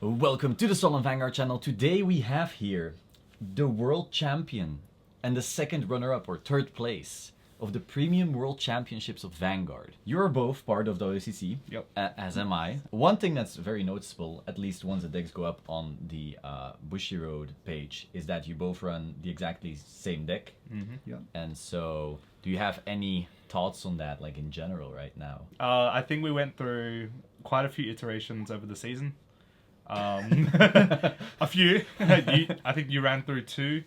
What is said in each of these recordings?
Welcome to the Solemn Vanguard channel. Today we have here the world champion and the second runner-up or third place of the Premium World Championships of Vanguard. You're both part of the OCC, Yep. As am I. One thing that's very noticeable, at least once the decks go up on the Bushiroad page, is that you both run the exactly same deck. Mm-hmm. Yeah. And so, do you have any thoughts on that, like in general right now? I think we went through quite a few iterations over the season. A few. I think you ran through two.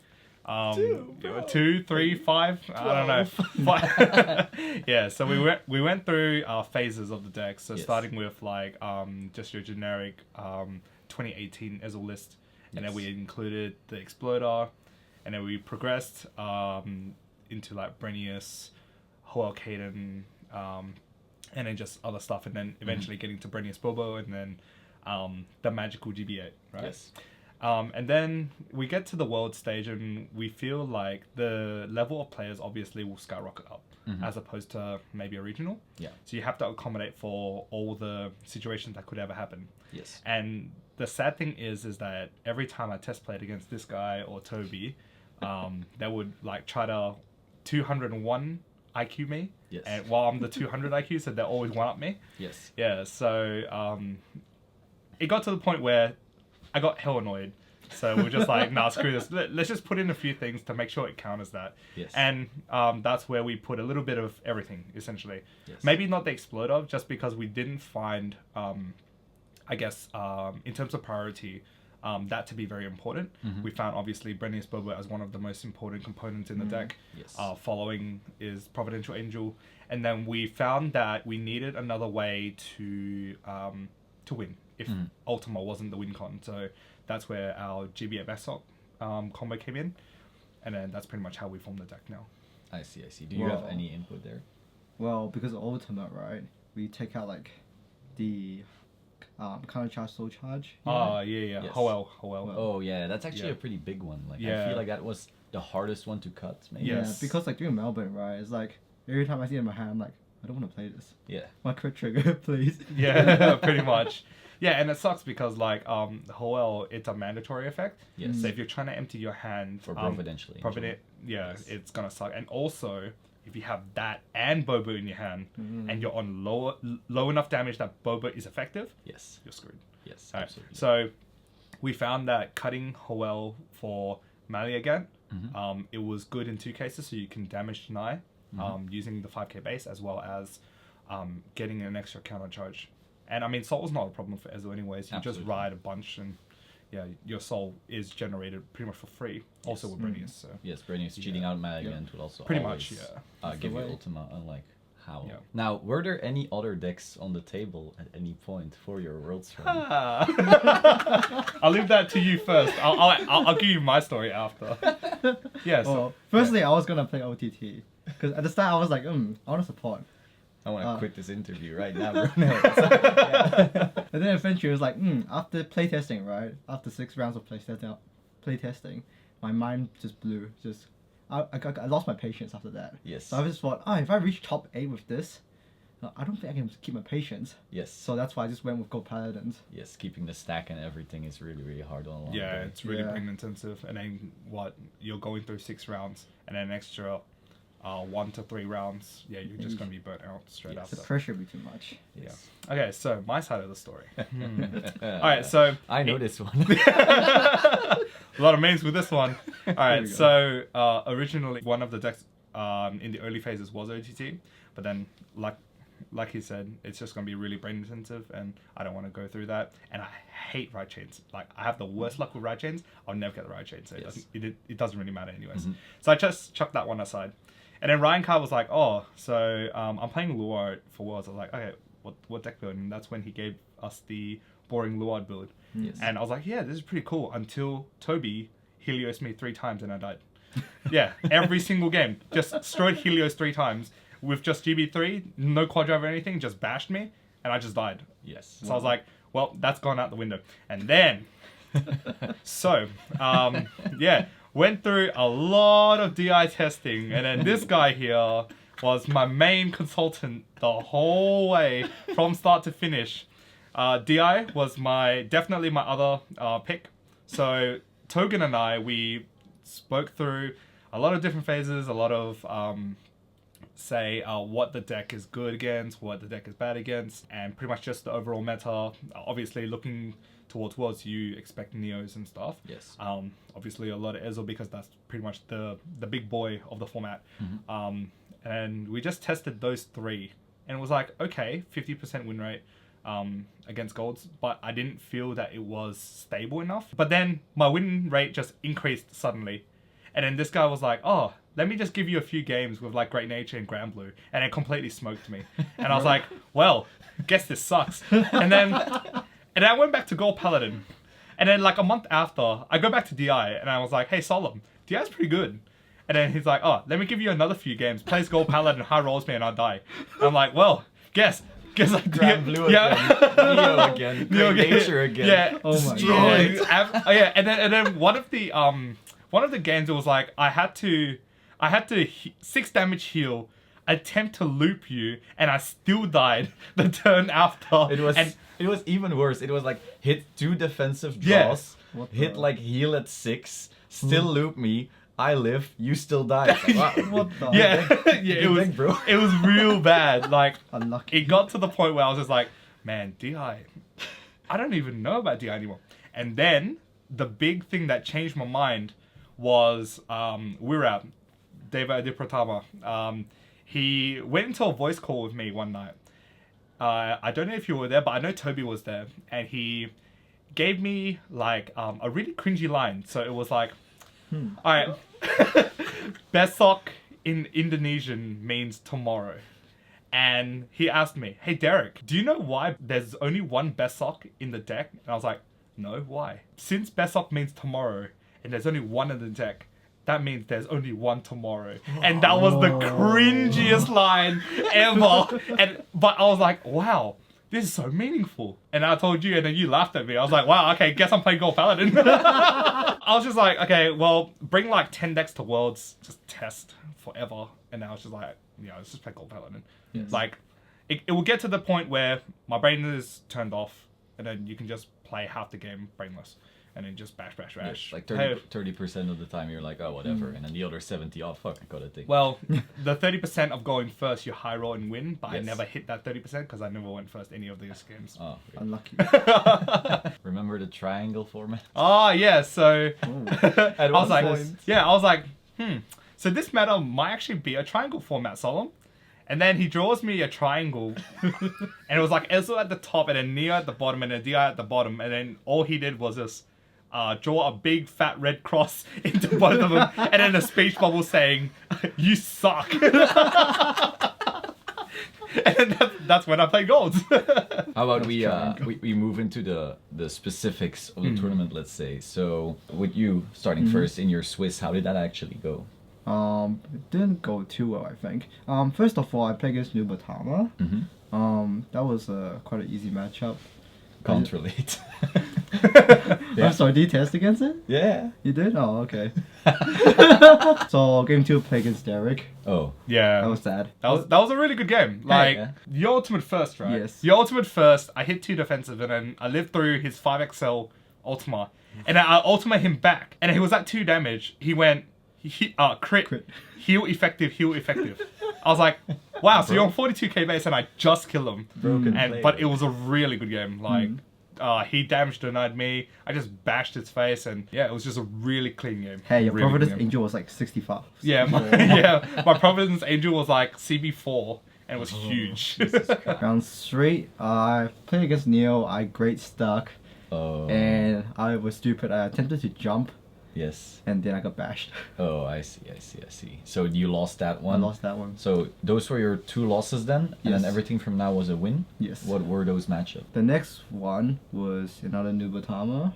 Two, 3, 5. 12. I don't know. 5. Yeah. So we went through phases of the deck. So Yes. starting with like just your generic 2018 Ezel list, and then we included the Exploder, and then we progressed into like Brenius, Hoel Caden, and then just other stuff, and then eventually getting to Brenius Bobo, and then the magical GB8, right? Yes. And then we get to the world stage, and we feel like the level of players obviously will skyrocket up, as opposed to maybe a regional. Yeah. So you have to accommodate for all the situations that could ever happen. Yes. And the sad thing is that every time I test played against this guy or Toby, they would like try to 201 IQ me. Yes. And while I'm the 200 IQ, so they always one up me. Yes. Yeah. So it got to the point where I got hell annoyed. So we're just like, nah, screw this. Let's just put in a few things to make sure it counters that. Yes. And that's where we put a little bit of everything, essentially. Yes. Maybe not the Exploder, just because we didn't find, I guess, in terms of priority, that to be very important. We found, obviously, Brenius Bobo as one of the most important components in the deck. Yes. Following is Providential Angel. And then we found that we needed another way to win if Ultima wasn't the win con. So that's where our GB at Basok combo came in, and then that's pretty much how we formed the deck now. I see. Do you have any input there? Well, because of Ultimate, right? We take out like the counter charge, soul charge. Yeah. Yes. Hoel. Oh yeah, that's actually Yeah. a pretty big one. Like I Yeah. feel like that was the hardest one to cut. Maybe. Yeah. Yeah, Yes. because like during Melbourne, right? It's like every time I see it in my hand, I'm like, I don't want to play this. Yeah. My crit trigger, please. Yeah, pretty much. Yeah, and it sucks because like Hoel, it's a mandatory effect. Yes. So if you're trying to empty your hand For Providential Angel. Yes. It's gonna suck. And also, if you have that and Bobo in your hand, and you're on low enough damage that Bobo is effective, Yes. you're screwed. Yes. Alright, Absolutely. so we found that cutting Hoel for Maliagant, it was good in 2 cases, so you can damage deny using the 5k base, as well as getting an extra counter charge. And I mean, soul is not a problem for Ezel anyways. You Absolutely. just ride a bunch, and yeah, your soul is generated pretty much for free. Also with Brenius, so Yes, Brenius cheating out Maliagant would also Pretty always, much, give you way. Ultima, unlike Howl. Yeah. Now, were there any other decks on the table at any point for your Worlds run? I'll leave that to you first. I'll give you my story after. Yeah. So, Well, firstly, I was gonna play OTT because at the start I was like, I want to support. I want to quit this interview right now, bro. And then eventually it was like, after playtesting, right? After 6 rounds of playtesting, my mind just blew. I lost my patience after that. Yes. So I just thought, if I reach top 8 with this, I don't think I can keep my patience. Yes. So that's why I just went with Gold Paladins. Yes, keeping the stack and everything is really, really hard on a long yeah, day. it's really Yeah. brain intensive. And then you're going through 6 rounds, and then an extra 1 to 3 rounds. Yeah, you're just gonna be burnt out straight Yes. The after. pressure would be too much. Yes. Yeah. Okay, so my side of the story. All right, so I know this one. a lot of memes with this one. All right, we go. so originally one of the decks in the early phases was OTT, but then like he said, it's just gonna be really brain intensive, and I don't want to go through that. And I hate ride chains. Like I have the worst luck with ride chains. I'll never get the ride chain, so Yes. it doesn't really matter anyways. So I just chucked that one aside. And then Ryan Carr was like, so I'm playing Luard for Worlds. I was like, okay, what deck build? And that's when he gave us the boring Luard build. Yes. And I was like, yeah, this is pretty cool, until Toby Helios me 3 times and I died. Yeah, every single game. Just straight Helios 3 times with just GB3, no quad drive or anything, just bashed me, and I just died. Yes. So I was like, well, that's gone out the window. And then, yeah, went through a lot of DI testing, and then this guy here was my main consultant the whole way from start to finish. DI was definitely my other pick. So Togan and I, we spoke through a lot of different phases, a lot of what the deck is good against, what the deck is bad against, and pretty much just the overall meta. Obviously, looking towards Worlds, you expect Neos and stuff. Yes. Obviously, a lot of Ezel because that's pretty much the big boy of the format. And we just tested those three, and it was like, okay, 50% win rate against golds, but I didn't feel that it was stable enough. But then my win rate just increased suddenly. And then this guy was like, oh, let me just give you a few games with like Great Nature and Grand Blue. And it completely smoked me. And I was like, well, guess this sucks. And then I went back to Gold Paladin. And then like a month after, I go back to DI and I was like, hey, Solemn, DI's pretty good. And then he's like, oh, let me give you another few games. Plays Gold Paladin, high rolls me and I die. And I'm like, well, guess I Grand Blue again. Neo again. Great Nature again. Yeah. Oh my God. Yeah. And then one of the games, it was like I had to 6 damage heal, attempt to loop you, and I still died the turn after. It was even worse. It was like hit 2 defensive draws, hit like heal at 6, still loop me. I live, you still die. Like, wow. What the? It was real bad. Like, Unlucky. it got to the point where I was just like, man, DI, I don't even know about DI anymore. And then the big thing that changed my mind was Wirab, Deva Dipratama. He went into a voice call with me one night. I don't know if you were there, but I know Toby was there, and he gave me like a really cringy line. So it was like, all right, besok in Indonesian means tomorrow. And he asked me, hey, Derick, do you know why there's only one besok in the deck? And I was like, no, why? Since besok means tomorrow, and there's only one in the deck, that means there's only one tomorrow. And that was the cringiest line ever. But I was like, wow, this is so meaningful. And I told you, and then you laughed at me. I was like, wow, okay, guess I'm playing Gold Paladin. I was just like, okay, well, bring like 10 decks to Worlds, just test forever. And I was just like, yeah, let's just play Gold Paladin. Yes. Like, it will get to the point where my brain is turned off, and then you can just play half the game brainless. And then just bash. Yes, like 30% of the time you're like, oh, whatever. And then the other 70, oh, fuck, I got a thing. Well, the 30% of going first, you high roll and win, but Yes. I never hit that 30% because I never went first any of these games. Oh, okay. Unlucky. Remember the triangle format? Oh, yeah, so... At I was one like, point. so this meta might actually be a triangle format, Solemn. And then he draws me a triangle, and it was like Ezel at the top, and then Neo at the bottom, and then Di at the bottom, and then all he did was just draw a big fat red cross into both of them, and then a speech bubble saying, "You suck." And then that's when I play golds. How about we move into the specifics of the tournament, let's say. So with you starting first in your Swiss, how did that actually go? It didn't go too well, I think. First of all, I played against Nubatama. That was quite an easy matchup. Can't relate. I'm sorry, did you test against it? Yeah. You did? Oh, okay. So game 2, play against Derick. Oh. Yeah. That was sad. That was a really good game. Like, your ultimate first, right? Yes. Your ultimate first, I hit 2 defensive, and then I lived through his 5XL Ultima. And then I Ultima him back. And he was at 2 damage. He went, crit. Heal effective. I was like, wow, so you're on 42k base and I just killed him. But it was a really good game. Like, he damage denied me. I just bashed his face, and yeah, it was just a really clean game. Hey, your really Providence Angel was like 65. Yeah, my Providence Angel was like CB4, and it was huge. Round 3, I played against Neo. I great stuck. And I was stupid. I attempted to jump. Yes. And then I got bashed. Oh, I see. So you lost that one? I lost that one. So those were your 2 losses then? And then everything from now was a win? Yes. What were those matchups? The next one was another Nubatama.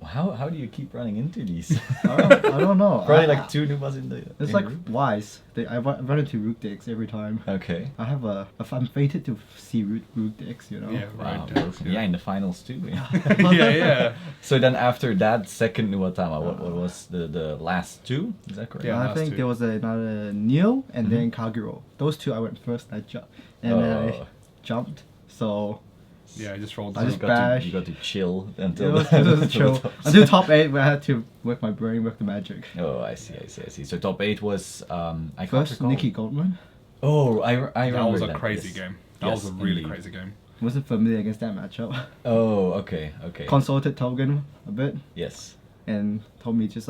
How do you keep running into these? I don't know. Probably like 2 Nubas in the... It's like wise. I run into root decks every time. Okay. I'm fated to see root decks, you know? Yeah, Wow, right. yeah, in the finals too. Yeah. So then after that second Nubatama, what was the last 2? Is that correct? Yeah. I last think 2. there was another Neo and then Kaguro. Those 2 I went first. I jumped. And then I jumped. So Yeah, I just rolled. I So just you got bash. to, you got to chill It until was, the, it was until the chill. top Until top 8 where I had to work my brain, work the magic. Oh, I see. So top 8 was I can't First, recall. Nikki Goldman. Oh, I That remember was a that, crazy yes. game. That Yes, was a really indeed. crazy game. Wasn't familiar against that matchup. Oh, okay. Consulted Togen a bit Yes, and told me just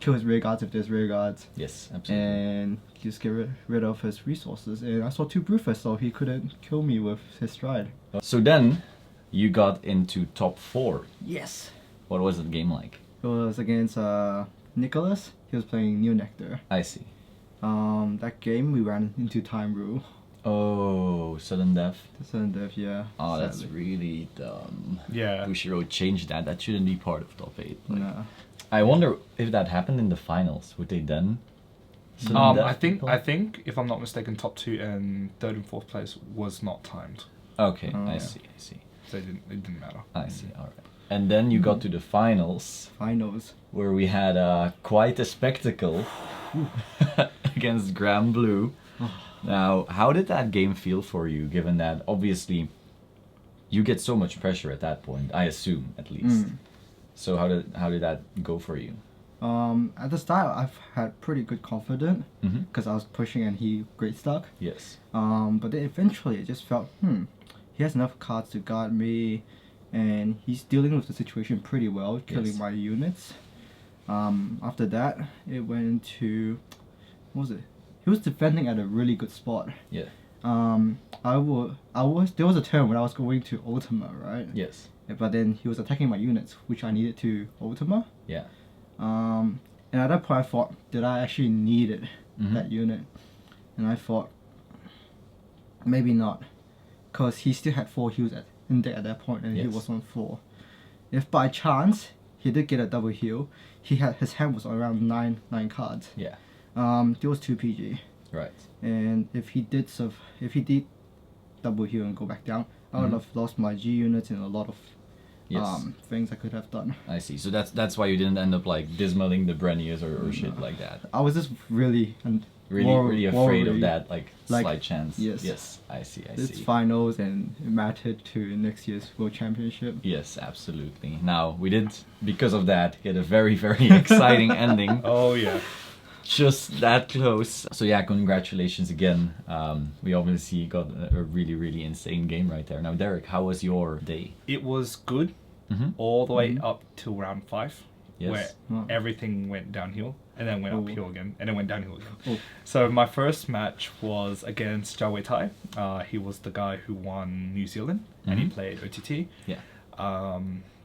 kill his rear guards if there's rear guards yes, absolutely. and just get rid of his resources. And I saw 2 Brewfers, so he couldn't kill me with his stride. So then, you got into top 4. Yes. What was the game like? It was against Nicholas. He was playing New Nectar. I see. That game we ran into time rule. Oh, sudden death. Sudden death, yeah. Oh, that's sadly. really dumb. Yeah. Bushiroad changed that. That shouldn't be part of top 8. Like, Nah. I wonder if that happened in the finals. Would they then? sudden death I think people? if I'm not mistaken, top 2 and 3rd and 4th place was not timed, Okay, Oh, I yeah. see. so it didn't matter. I see. All right. And then you got to the finals, Finals. where we had quite a spectacle against Grand Blue. Now, how did that game feel for you, given that obviously you get so much pressure at that point, I assume, at least. So how did that go for you? At the start, I've had pretty good confidence Mm-hmm. because I was pushing and he great stuck. Yes. But then eventually it just felt, he has enough cards to guard me, and he's dealing with the situation pretty well, killing Yes. my units. After that, it went into, what was it? He was defending at a really good spot. Yeah. There was a turn when I was going to Ultima, right? Yes. But then he was attacking my units, which I needed to Ultima. Yeah. And at that point I thought, did I actually need it, Mhm. that unit? And I thought, maybe not. Because he still had 4 heals in deck at that point, and he Yes. was on 4. If by chance he did get a double heal, his hand was around 9 cards. Yeah. There was 2 PG. Right. And if he did double heal and go back down, I would Mhm. have lost my G units and a lot of Yes. things I could have done. I see. So that's why you didn't end up like dismantling the Breniers or shit like that. I was just really Really afraid of worried. that like Like, slight chance. yes. Yes. I see. It's finals and it mattered to next year's World Championship. Yes, absolutely. Now we did, because of that, get a very very exciting ending. Oh yeah. Just that close. So yeah, congratulations again. We obviously got a really insane game right there. Now Derick, how was your day? It was good Mm-hmm. all the way up till round 5, Yes. where Oh. everything went downhill and then went Oh. uphill again and then went downhill again. Oh. So my first match was against Jia Wei Tai. He was the guy who won New Zealand and he Mhm. played OTT. Yeah.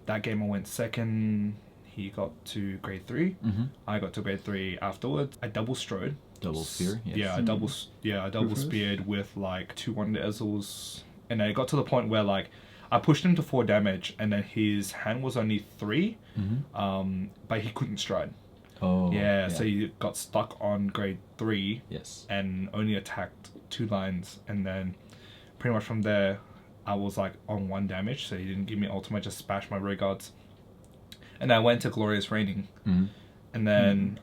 That game I went second. He got to grade 3. Mm-hmm. I got to grade 3 afterwards. I double strode. Double spear. Yes. Yeah, I double Reverse. speared with like 2 Wonder Ezzels, and then it got to the point where like I pushed him to 4 damage, and then his hand was only 3, Mm-hmm. but he couldn't stride. Oh. Yeah, so he got stuck on grade 3 Yes. and only attacked 2 lines, and then pretty much from there I was like on 1 damage, so he didn't give me ultimate, just bashed my rear guards. And I went to Glorious Reigning, Mm-hmm. and then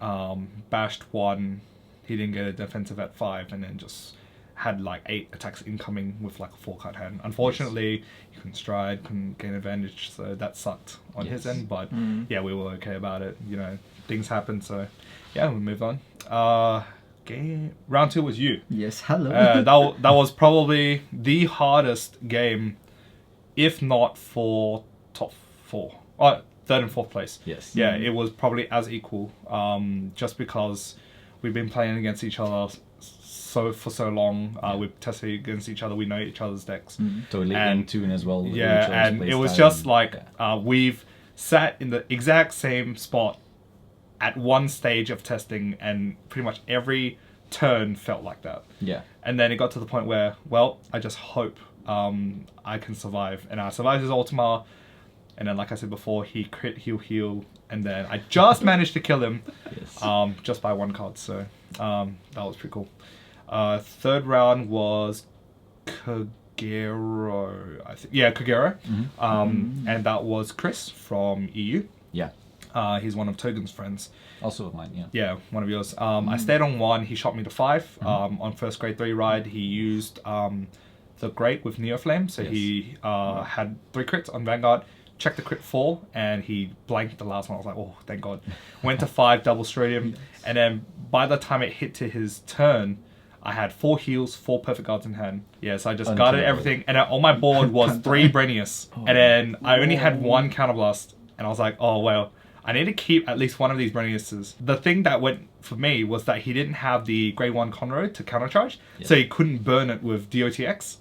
bashed 1. He didn't get a defensive at 5, and then just had like 8 attacks incoming with like a 4-card hand. Unfortunately, he couldn't stride, couldn't gain advantage, so that sucked on his Yes. end. But Mm. yeah, we were okay about it. You know, things happen, so yeah, we moved on. Game round 2 was you. Yes, hello. That was probably the hardest game, if not for top 4. 3rd and 4th place. Yes. Yeah, it was probably as equal. Just because we've been playing against each other for so long. We've tested against each other. We know each other's decks. Totally And- in tune as well. with each Yeah, other's and play it was style just and- like yeah. we've sat in the exact same spot at one stage of testing, and pretty much every turn felt like that. Yeah. And then it got to the point where, well, I just hope I can survive. And I survived his Ultima. And then, like I said before, he crit, heal. And then I just managed to kill him Yes. just by 1 card. So that was pretty cool. 3rd round was Kagero, I think. Yeah, Kagero. And that was Chris from EU. Yeah. He's one of Togen's friends. Also of mine. Yeah. Yeah, one of yours. I stayed on 1. He shot me to 5. On first grade 3 ride, he used the Great with Neoflame. So Yes. he had 3 crits on Vanguard, checked the crit 4, and he blanked the last one. I was like, oh, thank God. Went to 5, double straight him, and then by the time it hit to his turn, I had 4 heals, 4 perfect guards in hand. Yeah, so I just guarded everything, and on my board was 3 Brenius, and then I only had 1 counterblast, and I was like, oh well, I need to keep at least one of these Breniuses. The thing that went for me was that he didn't have the grade 1 Conroe to countercharge, so he couldn't burn it with DOTX.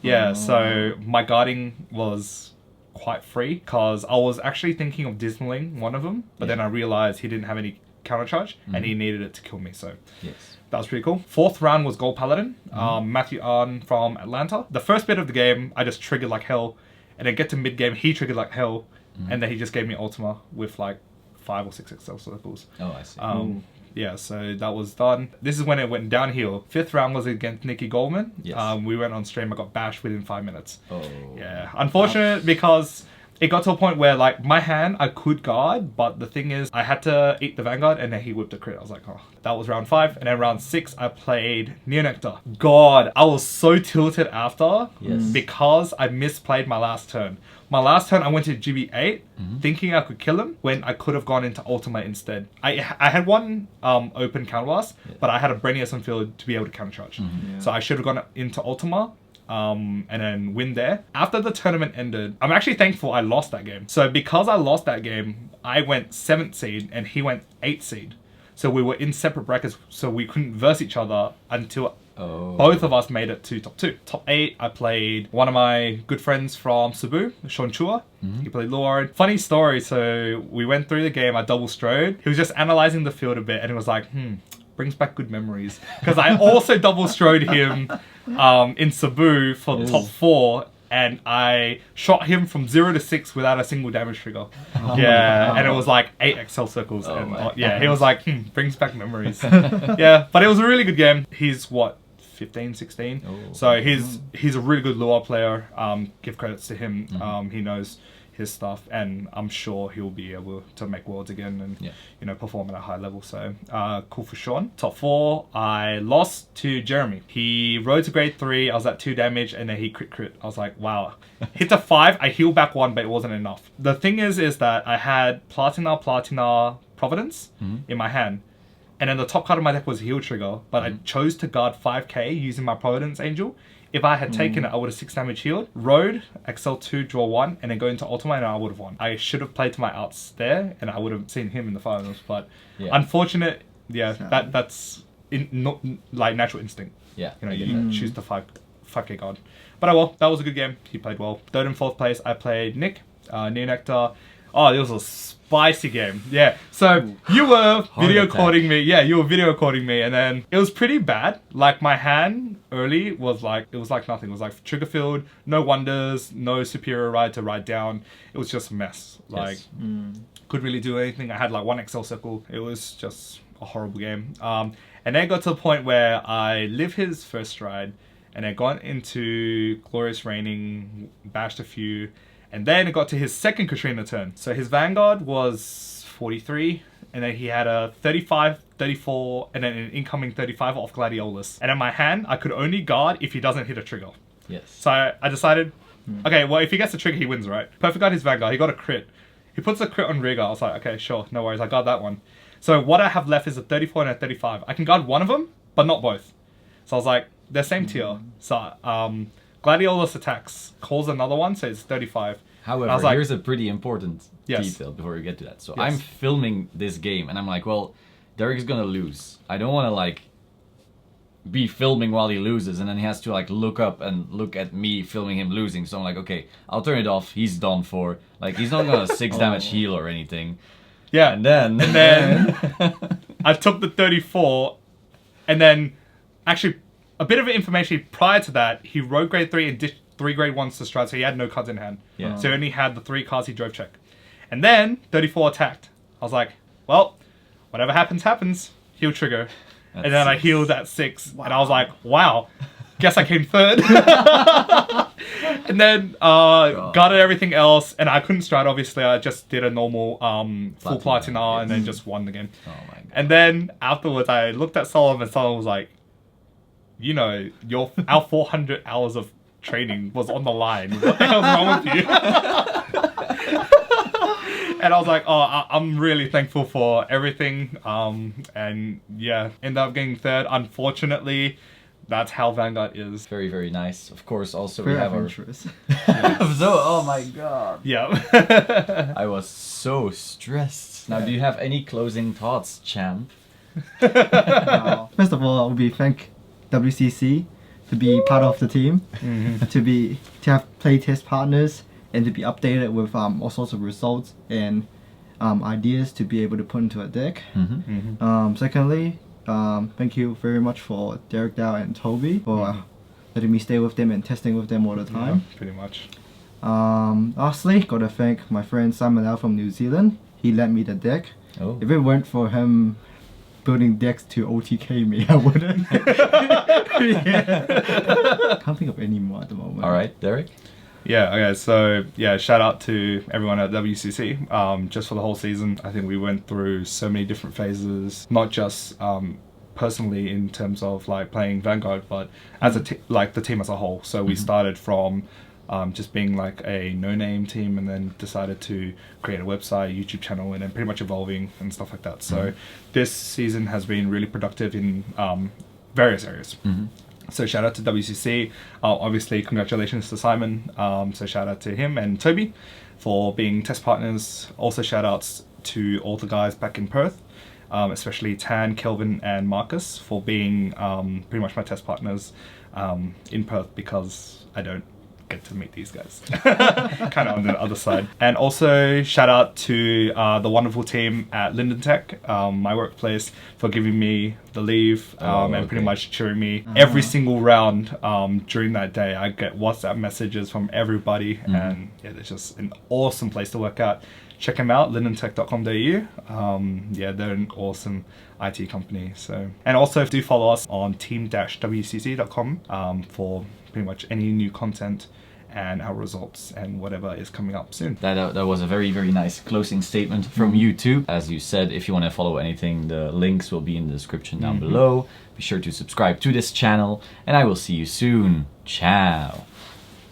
Yeah, so my guarding was quite free, because I was actually thinking of dismaling one of them, but then I realized he didn't have any countercharge, and he needed it to kill me, so that was pretty cool. 4th round was Gold Paladin, Matthew Arn from Atlanta. The first bit of the game, I just triggered like hell, and then get to mid game, he triggered like hell, and then he just gave me Ultima with like 5 or 6 Excel circles. Oh, I see. Yeah, so that was done. This is when it went downhill. 5th round was against Nikki Goldman. Yes. We went on stream, I got bashed within 5 minutes. Oh. Yeah, unfortunate because it got to a point where like my hand I could guard, but the thing is I had to eat the Vanguard and then he whipped a crit. I was like, oh, that was round 5, and then round 6 I played Neonectar. God, I was so tilted after because I misplayed my last turn. My last turn I went to GB8 thinking I could kill him when I could have gone into Ultima instead. I had 1 open counterblast, but I had a Brenius on field to be able to countercharge. So I should have gone into Ultima. And then win there. After the tournament ended, I'm actually thankful I lost that game. So because I lost that game, I went 7th seed and he went 8th seed. So we were in separate brackets, so we couldn't verse each other until both of us made it to top 2. Top 8, I played one of my good friends from Cebu, Sean Chua. He played Lord. Funny story, so we went through the game, I double strode. He was just analyzing the field a bit and it was like, brings back good memories. Because I also double strode him in Cebu for the top 4, and I shot him from 0 to 6 without a single damage trigger. And it was like 8 Excel circles. He was like, brings back memories. Yeah, but it was a really good game. He's what, 15, 16? So he's a really good Lua player. Give credits to him. He knows his stuff, and I'm sure he'll be able to make worlds again and perform at a high level. So cool for Sean. Top 4, I lost to Jeremy. He rode to grade 3, I was at 2 damage, and then he crit. I was like, wow. Hit to 5, I healed back 1, but it wasn't enough. The thing is that I had Platina Providence in my hand, and then the top card of my deck was Heal Trigger, but I chose to guard 5k using my Providence Angel. If I had taken it, I would have 6 damage healed, rode, XL2, draw 1, and then go into Ultima, and I would have won. I should have played to my outs there, and I would have seen him in the finals. But unfortunate, that's not like natural instinct. Yeah, you choose the 5k guard. But well, that was a good game. He played well. 3rd and 4th place, I played Nick, Neonectar. Oh, it was a spicy game. Yeah. So you were video recording me. Yeah, you were video recording me, and then it was pretty bad. Like my hand early was like, it was like nothing. It was like trigger field, no wonders, no superior ride to ride down. It was just a mess. Like couldn't really do anything. I had like 1 Excel circle. It was just a horrible game. And then it got to the point where I lived his first ride, and I got into Glorious Reigning, bashed a few. And then it got to his second Katrina turn. So his Vanguard was 43, and then he had a 35, 34, and then an incoming 35 off Gladiolus. And in my hand, I could only guard if he doesn't hit a trigger. Yes. So I decided, okay, well, if he gets a trigger, he wins, right? Perfect guard his Vanguard, he got a crit. He puts a crit on Rigger. I was like, okay, sure, no worries, I guard that one. So what I have left is a 34 and a 35. I can guard one of them, but not both. So I was like, they're same tier. So Gladiolus attacks, calls another one, so it's 35. However, like, here's a pretty important detail before we get to that. So I'm filming this game, and I'm like, well, Derick's gonna lose. I don't want to like be filming while he loses, and then he has to like look up and look at me filming him losing. So I'm like, okay, I'll turn it off. He's done for. Like, he's not gonna 6 damage heal or anything. Yeah, and then I took the 34, and then actually a bit of information prior to that, he rode grade 3 and ditched 3 grade 1s to stride, so he had no cards in hand. Yeah. So he only had the 3 cards he drove check. And then 34 attacked. I was like, well, whatever happens, happens. Heal trigger. And then I healed at 6. Wow. And I was like, wow, guess I came 3rd. And then guarded everything else, and I couldn't stride, obviously. I just did a normal full Platina and then just won the game. Oh my God. And then afterwards, I looked at Solemn, and Solemn was like, you know, our 400 hours of training was on the line. What the hell's wrong with you? And I was like, oh, I'm really thankful for everything. And yeah, ended up getting third. Unfortunately, that's how Vanguard is. Very, very nice. Of course, also Very we have adventurous. So, oh my god. Yeah. I was so stressed. Now, do you have any closing thoughts, champ? First of all, I will be thank WCC to be part of the team, to have playtest partners, and to be updated with all sorts of results and ideas to be able to put into a deck. Secondly, thank you very much for Derick Dao and Toby for letting me stay with them and testing with them all the time. Yeah, pretty much. Lastly, gotta thank my friend Simon Zheng from New Zealand. He lent me the deck. Oh. If it weren't for him building decks to OTK me, I wouldn't. Can't think of any more at the moment. All right, Derick? Yeah, okay, so yeah, shout out to everyone at WCC. Just for the whole season, I think we went through so many different phases, not just personally in terms of like playing Vanguard, but as a like the team as a whole. So we started from just being like a no-name team, and then decided to create a website, YouTube channel, and then pretty much evolving and stuff like that. So this season has been really productive in various areas. So shout out to WCC. Obviously, congratulations to Simon. So shout out to him and Toby for being test partners. Also shout outs to all the guys back in Perth, especially Tan, Kelvin, and Marcus for being pretty much my test partners in Perth, because I don't get to meet these guys. Kind of on the other side. And also shout out to the wonderful team at Linden Tech, my workplace, for giving me the leave and pretty much cheering me every single round during that day. I get WhatsApp messages from everybody, and yeah, it's just an awesome place to work at. Check them out, lindentech.com.au. Yeah, they're an awesome IT company. So, and also do follow us on team-wcc.com for pretty much any new content and our results and whatever is coming up soon. That was a very, very nice closing statement from you too. As you said, if you want to follow anything, the links will be in the description down below. Be sure to subscribe to this channel, and I will see you soon. Ciao.